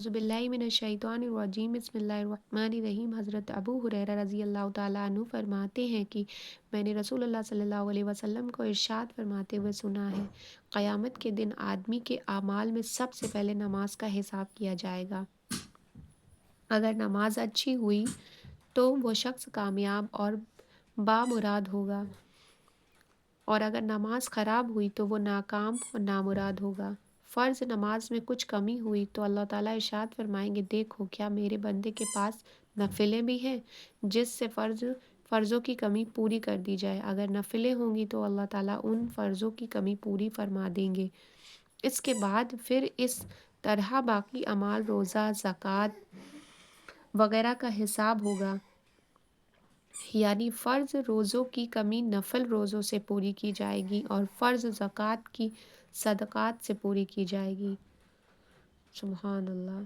बिस्मिल्लाहिर्रहमानिर्रहीम बिस्मिल्लाहिर्रहमानिर्रहीम। हज़रत अबू हुरैरा रज़ी अल्लाह ताला अन्हु फरमाते हैं कि मैंने रसूलुल्लाह सल्लल्लाहु अलैहि वसल्लम को इरशाद फरमाते हुए सुना है, क़यामत के दिन आदमी के आमाल में सबसे पहले नमाज का हिसाब किया जाएगा। अगर नमाज अच्छी हुई तो वो शख्स कामयाब और बामुराद होगा, और अगर नमाज ख़राब हुई तो वो नाकाम और नामुराद होगा। फ़र्ज़ नमाज में कुछ कमी हुई तो अल्लाह ताला इरशाद फरमाएंगे, देखो क्या मेरे बंदे के पास नफिलें भी हैं जिससे फ़र्ज़ों की कमी पूरी कर दी जाए। अगर नफिलें होंगी तो अल्लाह ताला उन फ़र्ज़ों की कमी पूरी फरमा देंगे। इसके बाद फिर इस तरह बाकी अमाल, रोज़ा, ज़कात वगैरह का हिसाब होगा। यानी फ़र्ज़ रोज़ों की कमी नफ़िल रोज़ों से पूरी की जाएगी और फ़र्ज़ ज़कात की सदक़ात से पूरी की जाएगी। सुबहान अल्लाह।